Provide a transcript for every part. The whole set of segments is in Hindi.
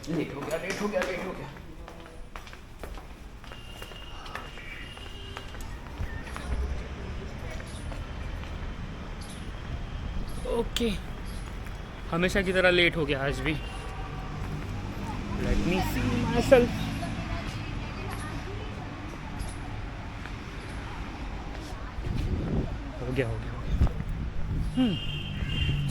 लेट हो गया लेट हो गया लेट हो गया। ओके हमेशा की तरह लेट हो गया आज भी। Let me see myself. हो गया हो गया हो गया।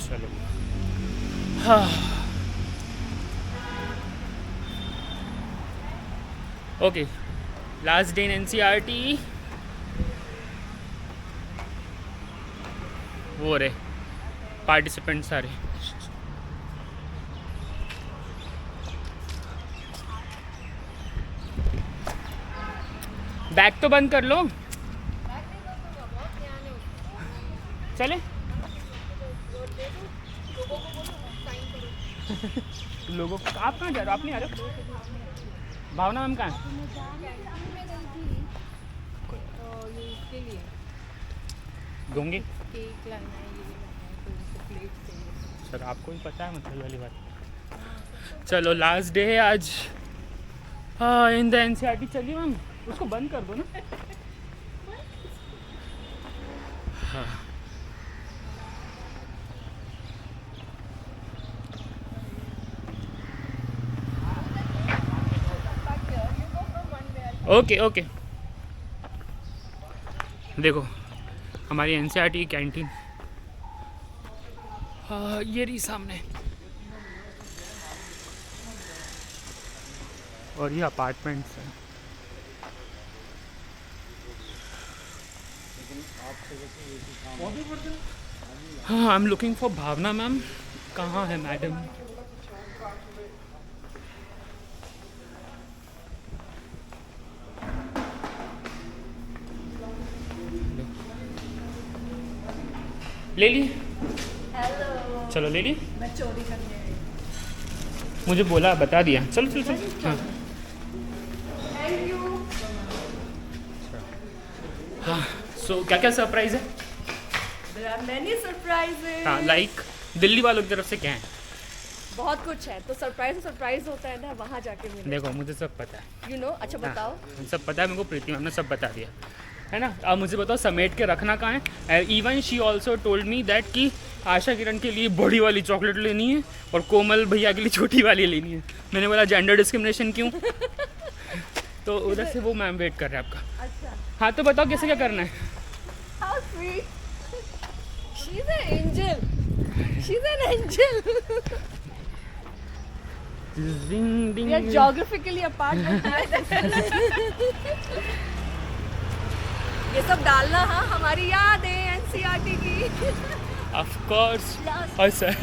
चलो हाँ okay last day in NCERT. वो रहे पार्टिसिपेंट सारे। बैग तो बंद कर लो। चले लोगों को आप कहाँ जा रहे हो? आप नहीं आ रहे हो? भावना मैम कहाँ है? दूंगी केक लाना है, ये लाना है, तो प्लेट चाहिए। सर आपको ही पता है मतलब वाली बात। चलो लास्ट डे है आज इन द एनसीईआरटी। चलिए मैम उसको बंद कर दो ना। हाँ ओके ओके। देखो हमारी एनसीईआरटी की कैंटीन ये रही सामने। और ये अपार्टमेंट्स हैं। हाँ I am looking for Bhavna ma'am. कहाँ है मैडम? ले ली? हेलो, चलो ले ली। मैं चोरी करने आई। मुझे बोला बता दिया। चलो चलो चलो। हाँ थैंक यू। हाँ सो क्या क्या सरप्राइज है? There are many surprises. हाँ लाइक दिल्ली वालों की तरफ से क्या है? बहुत कुछ है, तो सरप्राइज होता है ना, वहाँ जाके मिले। देखो मुझे सब पता है। यू नो, अच्छा बताओ। हाँ, सब पता है मेरे को। प्रीति मैम ने सब बता दिया है ना। अब मुझे बताओ समेट के रखना कहाँ है। Even she also told me that कि आशा किरण के लिए बड़ी वाली चॉकलेट लेनी है और कोमल भैया के लिए छोटी वाली लेनी है। मैंने बोला जेंडर डिस्क्रिमिनेशन क्यों? तो उधर से वो मैम वेट कर रहे हैं आपका। अच्छा, हाँ तो बताओ कैसे क्या करना है? How sweet, she is an angel, she is an angel. Ding ding we are geographically apart. ये सब डालना, हाँ, हमारी याद है एनसीईआरटी की। Of course. और सर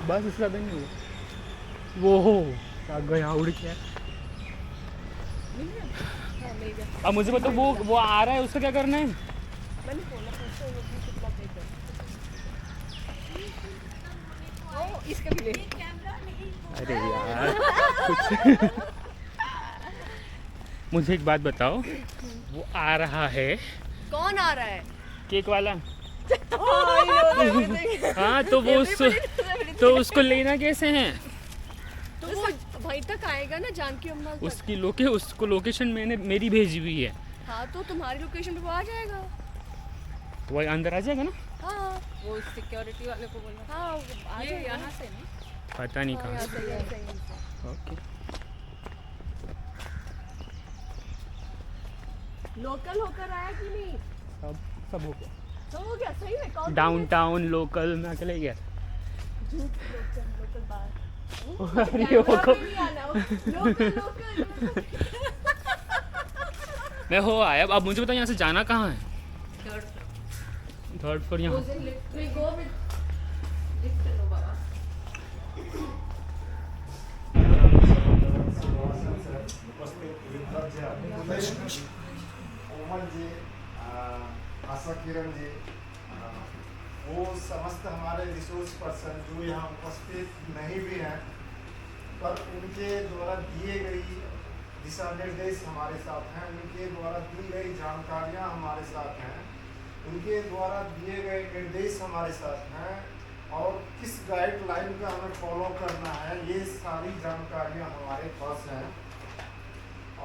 बस इससे ज़्यादा नहीं हुआ। वो हो क्या गया उड़ के। अब मुझे बताओ वो आ रहा है उसका क्या करना है? मैंने बोला पूछो वो भी कितना पे कर। ओ इसका भी ले। अरे यार कुछ मुझे एक बात बताओ, वो आ रहा है कौन आ रहा है? केक वाला। हाँ, हाँ तो उसको लेना कैसे है? तो वो वहीं तक आएगा ना, जानकी अम्मा तक। उसको लोकेशन मैंने मेरी भेजी हुई है। हाँ तो तुम्हारी लोकेशन पे वो आ जाएगा। वो अंदर आ जाएगा ना? हाँ वो सिक्योरिटी वाले को बोला। हाँ वो आ जाएगा यहाँ से नहीं। पता नहीं हाँ, कहाँ यहाँ से। से, यहाँ से, यहाँ से। ओके लोकल होकर आया कि नहीं? सब हो गया। तो हो गया सही में। कौन डाउनटाउन लोकल में अकेले गया। लोकल बाहर। अरे वो को लोकल। मैं हो आया। अब मुझे बताओ यहाँ से जाना कहाँ है? थर्ड फ्लोर यहाँ। कोमल जी, आशा किरण जी, वो समस्त हमारे रिसोर्स पर्सन जो यहाँ उपस्थित नहीं भी हैं, पर उनके द्वारा दिए गई दिशा निर्देश हमारे साथ हैं, उनके द्वारा दी गई जानकारियाँ हमारे साथ हैं। उनके द्वारा दिए गए निर्देश हमारे साथ हैं और किस गाइडलाइन का हमें फॉलो करना है, ये सारी जानकारियाँ हमारे पास हैं।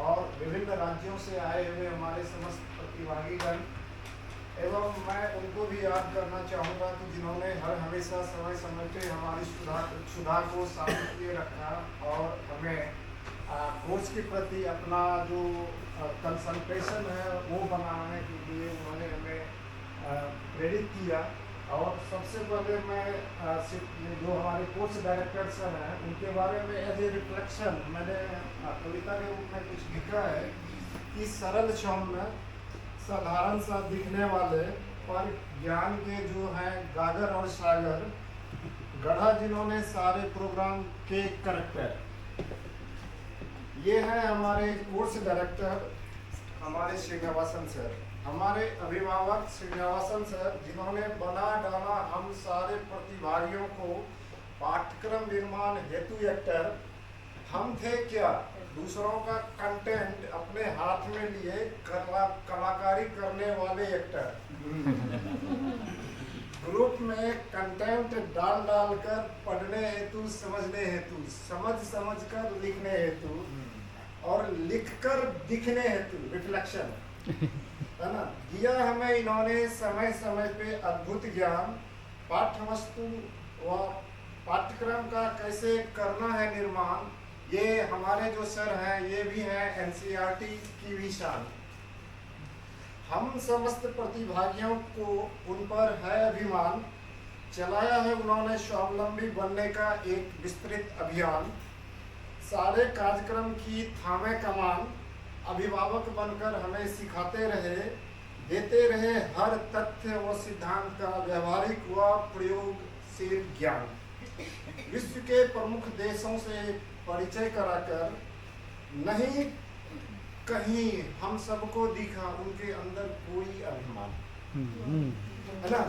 और विभिन्न राज्यों से आए हुए हमारे समस्त प्रतिभागीगण एवं मैं उनको भी याद करना चाहूँगा कि जिन्होंने हर हमेशा समय समय पे हमारी सुधा को साबित किए रखा और हमें कोर्स के प्रति अपना जो कंसंट्रेशन है वो बनाने के लिए उन्होंने हमें प्रेरित किया। और सबसे पहले मैं जो हमारे कोर्स डायरेक्टर सर हैं उनके बारे में एज ए रिफ्लेक्शन मैंने कविता के रूप में कुछ लिखा है कि सरल सौम्य साधारण सा दिखने वाले पर ज्ञान के जो हैं गागर और सागर, गढ़ा जिन्होंने सारे प्रोग्राम के करेक्टर। ये है हमारे कोर्स डायरेक्टर हमारे श्रीनिवासन सर, हमारे अभिभावक श्रीनिवासन सर जिन्होंने बना डाला हम सारे प्रतिभागियों को पाठ्यक्रम निर्माण हेतु एक्टर। हम थे क्या, दूसरों का कंटेंट अपने हाथ में लिए कलाकारी करने वाले एक्टर। ग्रुप में कंटेंट डाल डाल कर पढ़ने हेतु, समझने हेतु, समझ कर लिखने हेतु और लिखकर दिखने हेतु रिफ्लेक्शन, है ना, दिया हमें इन्होंने समय समय पे अद्भुत ज्ञान। पाठ्य वस्तु व पाठ्यक्रम का कैसे करना है निर्माण, ये हमारे जो सर हैं ये भी हैं एनसीईआरटी की भी शान। हम समस्त प्रतिभागियों को उन पर है अभिमान, चलाया है उन्होंने स्वावलंबी बनने का एक विस्तृत अभियान। सारे कार्यक्रम की थामे कमान, अभिभावक बनकर हमें सिखाते रहे, देते रहे हर तथ्य व सिद्धांत का व्यवहारिक व प्रयोगशील ज्ञान। विश्व के प्रमुख देशों से परिचय कराकर नहीं कहीं हम सबको दिखा उनके अंदर कोई अभिमान, है ना।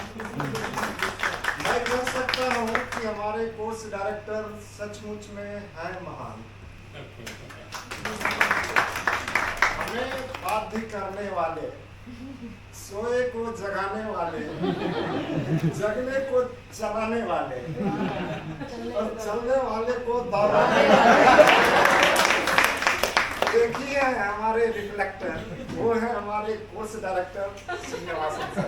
मैं कह सकता हूँ कि हमारे कोर्स डायरेक्टर सचमुच में है महान। हमें बाध्य करने वाले, सोए को जगाने वाले, जगने को चलाने वाले और चलने वाले को दौड़ाने वाले। देखिए हमारे रिफ्लेक्टर, वो है हमारे course director Srinivasan sir.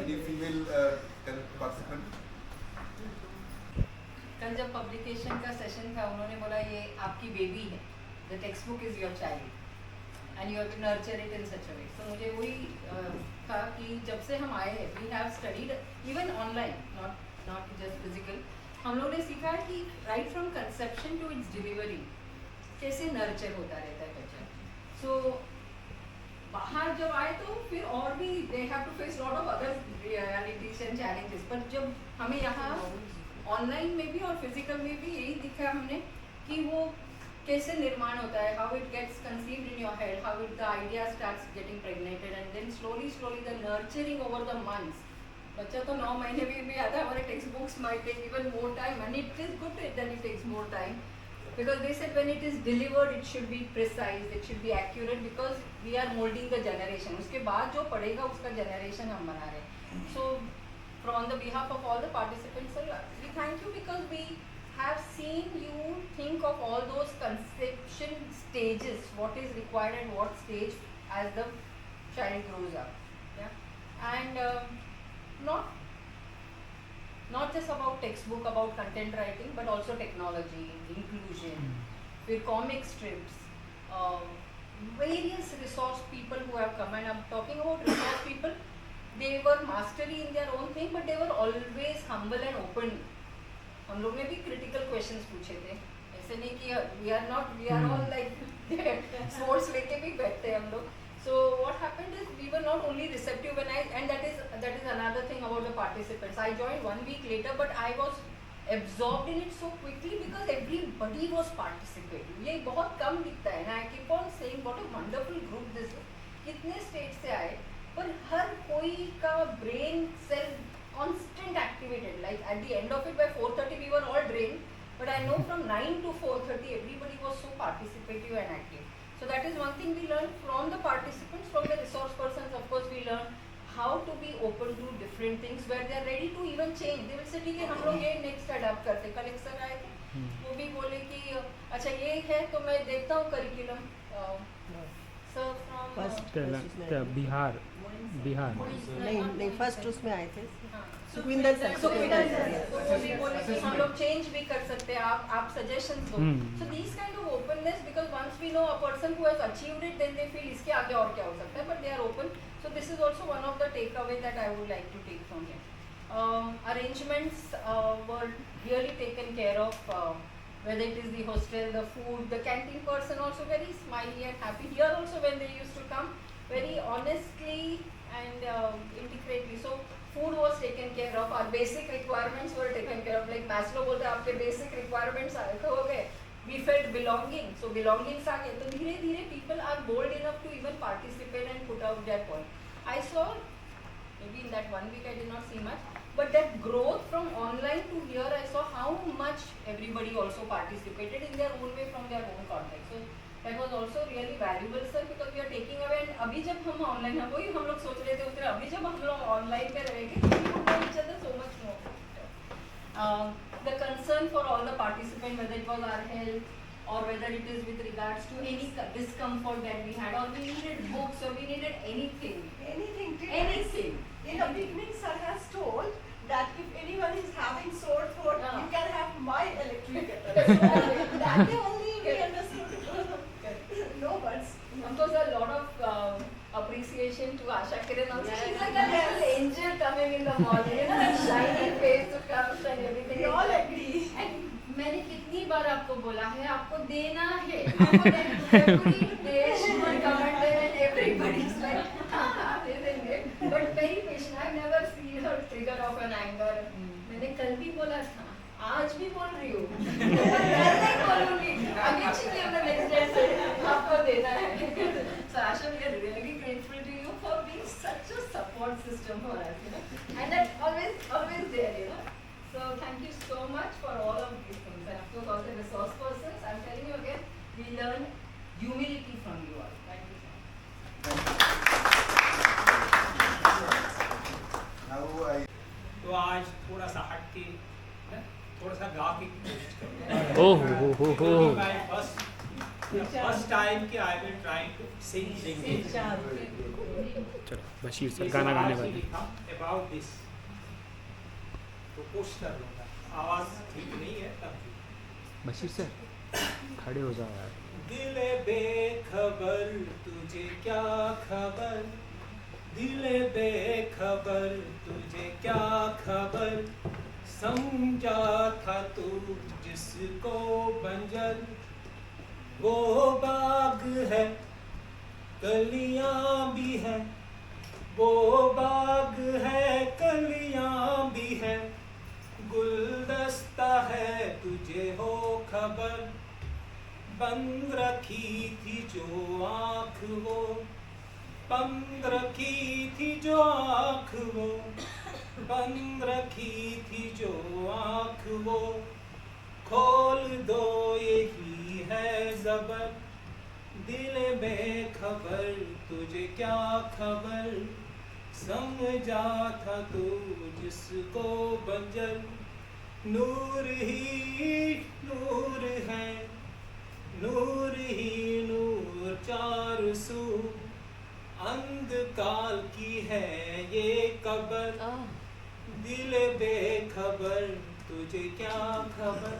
Any female participant? कल जब पब्लिकेशन का सेशन था उन्होंने बोला ये आपकी बेबी है, the textbook is your child and you have to nurture it in such a way. तो मुझे वही था कि जब से हम आए हैं we have studied even online, not just physical. हम लोगों ने सीखा है कि right from conception to its delivery कैसे नर्चर होता रहता है बच्चा। सो बाहर जब आए तो फिर और भी they have to face lot of other realities and challenges, पर जब हमें यहाँ ऑनलाइन में भी और फिजिकल में भी यही दिखा हमने कि वो कैसे निर्माण होता है, how it gets conceived in your head, how it the idea starts getting pregnated and then slowly the nurturing over the months. बच्चा तो 9 महीने में भी आता है, हमारे textbooks might take even more time and it is good that it takes more time because they said when it is delivered it should be precise, it should be accurate because we are molding the generation. उसके बाद जो पढ़ेगा उसका generation हम बना रहे हैं. So from the behalf of all the participants, sir, we thank you because we have seen you think of all those conception stages, what is required at what stage as the child grows up. Yeah, and not just about textbook, about content writing, but also technology, inclusion, फिर comic strips, various resource people who have come, and I'm talking about resource people, they were mastery in their own thing, but they were always humble and open. हम लोग ने भी critical questions पूछे थे, ऐसे नहीं कि we are all like swords लेके भी बैठते हैं हम लोग. So what happened is we were not only receptive and that is another thing about the participants. I joined 1 week later, but I was absorbed in it so quickly because everybody was participating. ये बहुत कम दिखता है ना. I keep on saying what a wonderful group this is. कितने states से आए, पर हर कोई का brain cell constant activated. Like at the end of it by 4:30 we were all drained, but I know from 9 to 4:30 everybody was so participative and active. So So that is one thing we learn from the participants, from the resource persons. Of course, we learn how to be open to different things where they are ready to even change. They will say ठीक है हम लोग ये next अडाप्ट करते. कल एक सर आए थे, वो भी बोले कि अच्छा ये है तो मैं देखता हूँ करिकुलम. सर फ्रॉम बिहार नहीं फर्स्ट उसमें आए थे हाँ. सुखविंदर सर तो वो भी बोले कि हम लोग चेंज भी कर सकते हैं, आप सजेशंस दो. So these kind of openness, because once we know a person who has achieved it, then they feel इसके आगे और क्या हो सकता है, but they are open. So this is also one of the take away that I would like to take from here. Arrangements were really taken care of, whether it is the hostel, the food, the canteen person also very smiley and happy. Here also when they used to come, very honestly and integrately. So food was taken care of, our basic requirements were taken care of. Like Maslow बोलते हैं आपके basic requirements हो गए. We felt belonging, so belongings आ गए. तो धीरे धीरे people are bold enough to even participate and put out their point. I saw, maybe in that 1 week I did not see much, but that growth from online to here, I saw how much everybody also participated in their own way from their own context. So that was also really valuable, sir, because we are taking away. And अभी जब हम online हैं, वही हम लोग सोच रहे थे उधर, अभी जब हम लोग online पे रहेंगे, we would know each other so much more. The concern for all the participants, whether it was our health or whether it is with regards to any discomfort that we had, or we needed books, or we needed anything. Anything. In the beginning, sir has told that if anyone is having sore throat, you can have my electric kettle. So that day only we understood. No words. Of course, a lot of appreciation to Asha Kiran also. She's like a little angel coming in the morning, you know, that shiny face to come and everything. We all agree. And मैंने कितनी बार आपको बोला है, आपको देना है, आपको देना है. Every day she will come and everybody is like, हाँ दे देंगे. But very patient. I've never seen her trigger of an anger. मैंने कल भी बोला था, आज भी बोल रही हूँ, कल नहीं बोलूँगी. Again she came the next day and said, आपको देना है. So Asha, we are really grateful to you for being such a support system for us, you know, and that always there, you know. So thank you so much for all of these things, and of course all the resource persons. I'm telling you again, we learn humility from you all. Thank you so much. Now I तो आज थोड़ा सा हट के थोड़ा सा गा के कोशिश करूँगा. ओह My first time कि I will try to sing. चलो बशीर सर गाना गाने वाले. About this. तो कोशिश कर लूँगा. आवाज़ ठीक नहीं है तब भी. बशीर सर खड़े हो जाओ यार. दिले बेखबर तुझे क्या खबर, दिले बेखबर तुझे क्या खबर, समझा था तू जिसको बंजर, वो बाग है कलियां भी है, वो बाग है कलियां भी है, गुलदस्ता है तुझे हो खबर, बंद रखी थी जो आँख वो, बंद रखी थी जो आँख वो, बंद रखी थी जो आँख वो, खोल दो यही है ज़बर, दिल में खबर तुझे क्या खबर, समझा था तू जिसको बंजर, नूर ही नूर है, नूर ही नूर चार सू, अंधकार की है ये कबर, दिल बेखबर तुझे क्या खबर.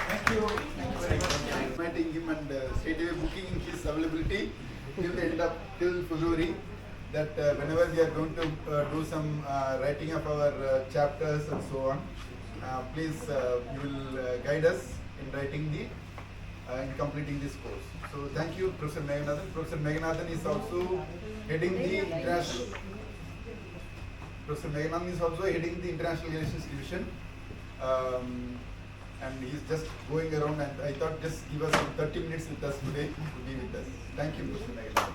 thank you very much for inviting him and straight away booking his availability till the end of February. That whenever we are going to do some writing of our chapters and so on, please you will guide us in writing the in completing this course. So thank you, Professor Meganathan. Professor Meganathan is also heading the international. Professor Meganathan is also heading the international relations division, and he is just going around. And I thought just give us some 30 minutes with us today to be with us. Thank you, Professor Meganathan.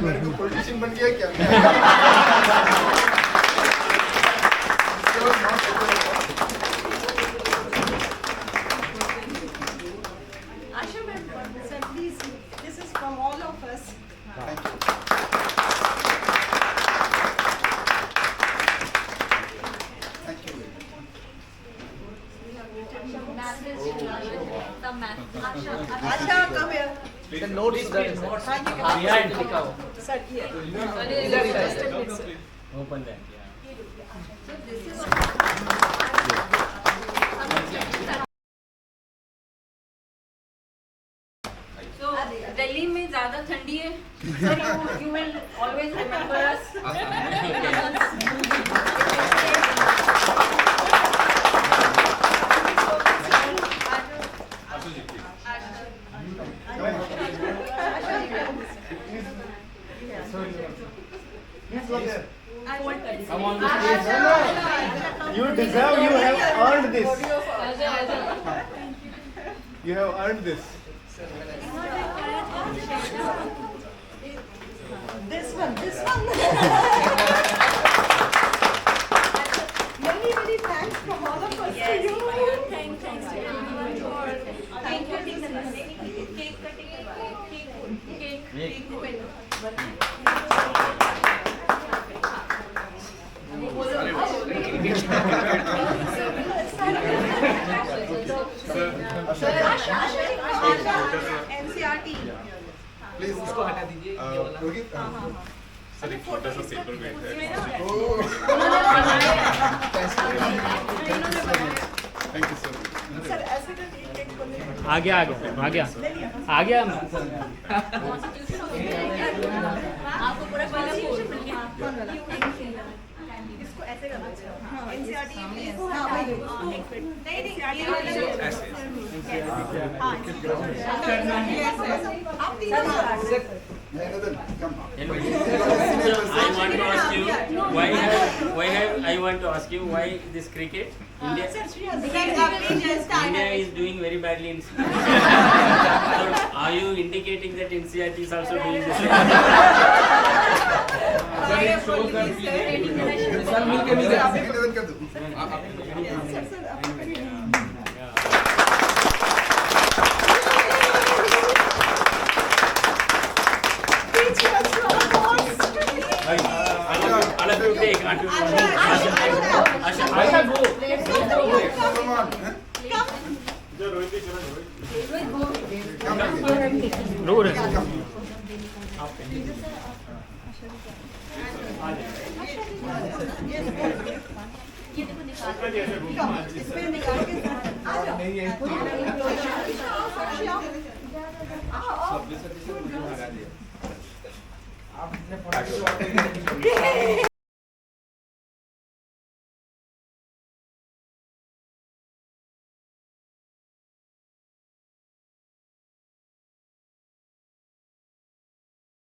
मेरे को पॉलिटिशियन बन गया क्या? Asha ma'am, sir, please, this is from all of us. Thank you. Thank you very much. Asha, come here. The notes there. Behind. Sir, here. Open that. So Delhi में ज़्यादा ठंडी है. Sir, you will always remember us. Please go there. Come on, You deserve, you have earned this. ऐसा. You have earned this. This one. Many thanks from all of us to you. Thanks to everyone for thank you. Cake cutting. NCRT. Please. उसको हटा दीजिए ये वाला. Rohit. सर एक छोटा सा पेपर वेट है Oh. Thank you so much. Sir, ऐसे करके एक बोले. आ गया आपको पूरा कॉन्स्टिट्यूशन मिल गया. इसको ऐसे करना चाहिए. NCRT. हाँ, वही. नहीं, ये वाला. आप तीनों Another, come. I want to ask you I want to ask you why this cricket India is doing very badly in so are you indicating that NCRT is also doing the same? Sir मिलके Another कर दो. Alak take Asha go. Come on. Come. रो रहे हैं. इसमें निकाल के आ जाओ. आपने